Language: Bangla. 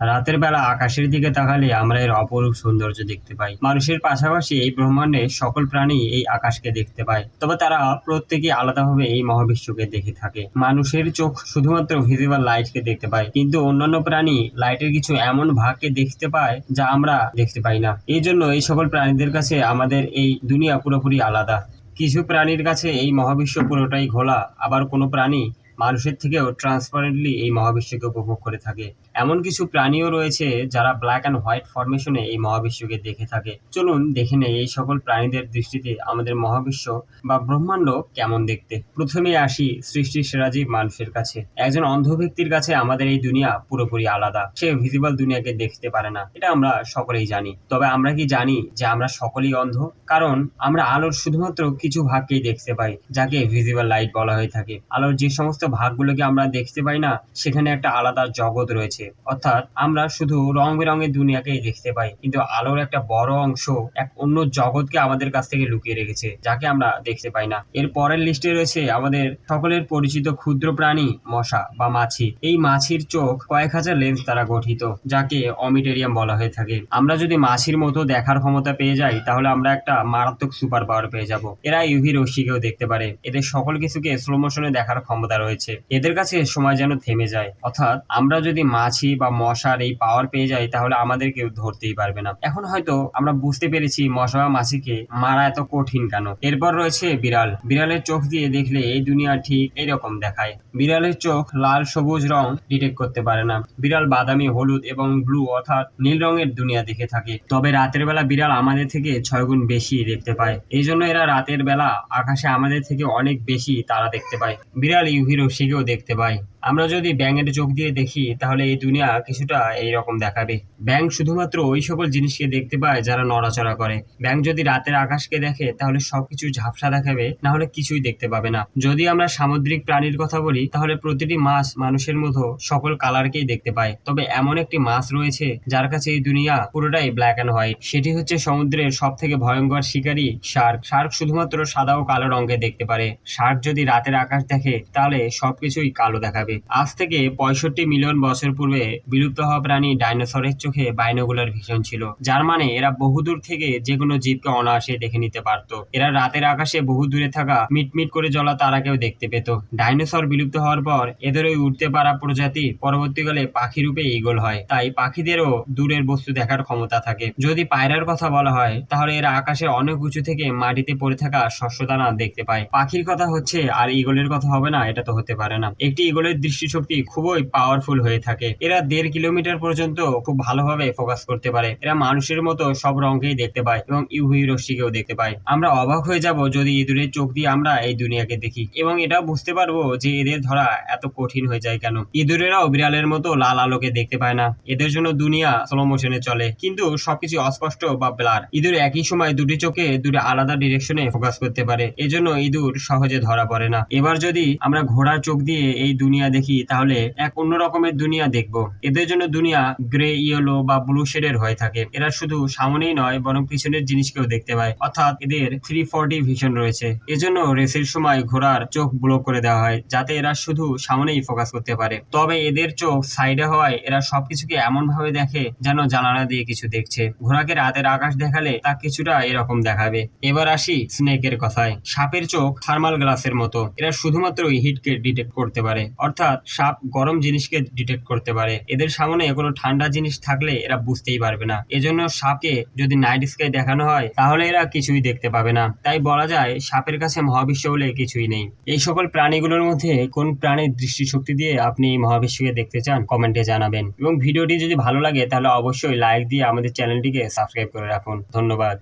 রাতের বেলা আকাশের দিকে তাকালে আমরা এর অপরূপ সৌন্দর্য দেখতে পাই। মানুষের পাশাপাশি এই ব্রহ্মাণ্ডে সকল প্রাণী এই আকাশকে দেখতে পায়, তবে তারা প্রত্যেকে আলাদাভাবে এই মহাবিশ্বকে দেখে থাকে। মানুষের চোখ শুধুমাত্র ভিজিবল লাইটকে দেখতে পায়, কিন্তু অন্যান্য প্রাণী লাইটের কিছু এমন ভাগকে দেখতে পায় যা আমরা দেখতে পাই না। এই জন্য এই সকল প্রাণীদের কাছে আমাদের এই দুনিয়া পুরোপুরি আলাদা। কিছু প্রাণীর কাছে এই মহাবিশ্ব পুরোটাই ঘোলা, আবার কোনো প্রাণী মানুষের থেকেও ট্রান্সপারেন্টলি এই মহাবিশ্বকে উপভোগ করে থাকে। এমন কিছু প্রাণীও রয়েছে যারা ব্ল্যাক অ্যান্ড হোয়াইট ফরমেশনে এই মহাবিশ্বকে দেখে থাকে। চলুন দেখে নেই এই সকল প্রাণীদের দৃষ্টিতে আমাদের মহাবিশ্ব বা ব্রহ্মাণ্ড কেমন দেখতে। প্রথমে আসি সৃষ্টির সেরা জীব মানুষের কাছে। একজন অন্ধ ব্যক্তির কাছে আমাদের এই দুনিয়া পুরোপুরি আলাদা। সে ভিজিবল দুনিয়াকে দেখতে পারে না, এটা আমরা সকলেই জানি। তবে আমরা কি জানি যে আমরা সকলেই অন্ধ? কারণ আমরা আলোর শুধুমাত্র কিছু ভাগকেই দেখতে পাই, যাকে ভিজিবল লাইট বলা হয়ে থাকে। আলোর যে সমস্ত ভাগগুলোকে আমরা দেখতে পাই না, সেখানে একটা আলাদা জগৎ রয়েছে। অর্থাৎ আমরা শুধু রং বেরঙের দুনিয়াকেই দেখতে পাই, কিন্তু আলোর একটা বড় অংশ এক অন্য জগৎকে আমাদের কাছ থেকে লুকিয়ে রেখেছে, যাকে আমরা দেখতে পাই না। এর পরের লিস্টে রয়েছে আমাদের সকলের পরিচিত ক্ষুদ্র প্রাণী মশা বা মাছি। এই মাছির চোখ কয়েক হাজার লেন্স দ্বারা গঠিত, যাকে অমিটেরিয়াম বলা হয়ে থাকে। আমরা যদি মাছির মতো দেখার ক্ষমতা পেয়ে যাই, তাহলে আমরা একটা মারাত্মক সুপার পাওয়ার পেয়ে যাব। এরা ইউভি রশ্মিকেও দেখতে পারে। এদের সকল কিছুকে স্লো মোশনে দেখার ক্ষমতা রয়েছে। এদের কাছে সময় যেন থেমে যায়। অর্থাৎ আমরা যদি মাছি বা মশার এই পাওয়ার পেয়ে যাই, তাহলে আমাদের কেউ ধরতেই পারবে না। এখন হয়তো আমরা বুঝতে পেরেছি মশা বা মাছিকে মারা এত কঠিন কেন। এরপর রয়েছে বিড়াল। বিড়ালের চোখ দিয়ে দেখলে এই দুনিয়া ঠিক এইরকম দেখায়। বিড়ালের চোখ লাল সবুজ রং ডিটেক্ট করতে পারে না। বিড়াল বাদামি, হলুদ এবং ব্লু অর্থাৎ নীল রঙের দুনিয়া দেখে থাকে। তবে রাতের বেলা বিড়াল আমাদের থেকে 6 গুণ বেশি দেখতে পায়। এই জন্য এরা রাতের বেলা আকাশে আমাদের থেকে অনেক বেশি তারা দেখতে পায়। বিড়াল ইউভি রশ্মিকেও দেখতে পায়। আমরা যদি ব্যাঙের চোখ দিয়ে দেখি, তাহলে এই দুনিয়া কিছুটা এইরকম দেখাবে। ব্যাঙ শুধুমাত্র ওই সকল জিনিসকে দেখতে পায় যারা নড়াচড়া করে। ব্যাঙ যদি রাতের আকাশকে দেখে, তাহলে সবকিছু ঝাপসা দেখাবে, না হলে কিছুই দেখতে পাবে না। যদি আমরা সামুদ্রিক প্রাণীর কথা বলি, তাহলে প্রতিটি মাছ মানুষের মতো সকল কালারকেই দেখতে পায়। তবে এমন একটি মাছ রয়েছে যার কাছে এই দুনিয়া পুরোটাই ব্ল্যাক অ্যান্ড হোয়াইট। সেটি হচ্ছে সমুদ্রের সব থেকে ভয়ঙ্কর শিকারী শার্ক। শার্ক শুধুমাত্র সাদা ও কালো রঙকে দেখতে পারে। শার্ক যদি রাতের আকাশ দেখে, তাহলে সবকিছুই কালো দেখাবে। আজ থেকে 65 মিলিয়ন বছর পূর্বে বিলুপ্ত হওয়া প্রাণী ডাইনোসরের চোখে বাইনোকুলার ভিশন ছিল, যার মানে এরা বহুদূর থেকে যে কোনো জীবকে অনায়াসে দেখে নিতে পারত। এরা রাতের আকাশে বহু দূরে থাকা মিটমিট করে জ্বলা তারাকেও দেখতে পেত। ডাইনোসর বিলুপ্ত হওয়ার পর এদের ওই উঠতে পারা প্রজাতি পরবর্তীকালে পাখি রূপে ঈগল হয়। তাই পাখিদেরও দূরের বস্তু দেখার ক্ষমতা থাকে। যদি পায়রার কথা বলা হয়, তাহলে এরা আকাশে অনেক উঁচু থেকে মাটিতে পড়ে থাকা শস্যদানা দেখতে পায়। পাখির কথা হচ্ছে আর ঈগলের কথা হবে না, এটা তো হতে পারে না। একটি ঈগলের দৃষ্টিশক্তি খুবই পাওয়ারফুল হয়ে থাকে। এরা 1.5 কিলোমিটার পর্যন্ত খুব ভালোভাবে ফোকাস করতে পারে। এরা মানুষের মতো সব রঙকেই দেখতে পায় এবং ইউভি রশ্মিকেও দেখতে পায়। আমরা অবাক হয়ে যাব যদি ইঁদুরের চোখ দিয়ে আমরা এই দুনিয়াকে দেখি, এবং এটাও বুঝতে পারবো যে এদের ধরা এত কঠিন হয়ে যায় কেন। ইঁদুরেরাও বিড়ালের মতো লাল আলোকে দেখতে পায় না। এদের জন্য দুনিয়া স্লো মোশনে চলে, কিন্তু সবকিছু অস্পষ্ট বা ব্লার। ইঁদুর একই সময় দুটি চোখে দুটি আলাদা ডিরেকশনে ফোকাস করতে পারে। এজন্য ইঁদুর সহজে ধরা পড়ে না। এবার যদি আমরা ঘোড়ার চোখ দিয়ে এই দুনিয়া দেখি, তাহলে এক অন্য রকমের দুনিয়া দেখব। এদের জন্য দুনিয়া গ্রে, ইয়েলো বা ব্লু শেডের হয়ে থাকে। এরা শুধু সামনেই নয়, বরং পিছনের জিনিসকেও দেখতে পায়। অর্থাৎ এদের 340 ভিশন রয়েছে। এজন্য রেসের সময় ঘোড়ার চোখ ব্লক করে দেওয়া হয়, যাতে এরা শুধু সামনেই ফোকাস করতে পারে। তবে এদের চোখ সাইডে হওয়ায় এরা সবকিছুকে এমন ভাবে দেখে যেন জানালা দিয়ে কিছু দেখছে। ঘোড়াকে রাতের আকাশ দেখালে তা কিছুটা এরকম দেখাবে। এবার আসি স্নেকের কথায়। সাপের চোখ থার্মাল গ্লাসের মতো। এরা শুধুমাত্র হিটকে ডিটেক্ট করতে পারে। অর্থাৎ সাপ গরম জিনিসকে ডিটেক্ট করতে পারে। এদের সামনে কোনো ঠান্ডা জিনিস থাকলে এরা বুঝতেই পারবে না। এজন্য সাপকে যদি নাইট স্কাই দেখানো হয়, তাহলে এরা কিছুই দেখতে পাবে না। তাই বলা যায় সাপের কাছে মহাবিশ্ব বলে কিছুই নেই। এই সকল প্রাণীগুলোর মধ্যে কোন প্রাণীর দৃষ্টিশক্তি দিয়ে আপনি এই মহাবিশ্বকে দেখতে চান, কমেন্টে জানাবেন। এবং ভিডিওটি যদি ভালো লাগে, তাহলে অবশ্যই লাইক দিয়ে আমাদের চ্যানেলটিকে সাবস্ক্রাইব করে রাখুন। ধন্যবাদ।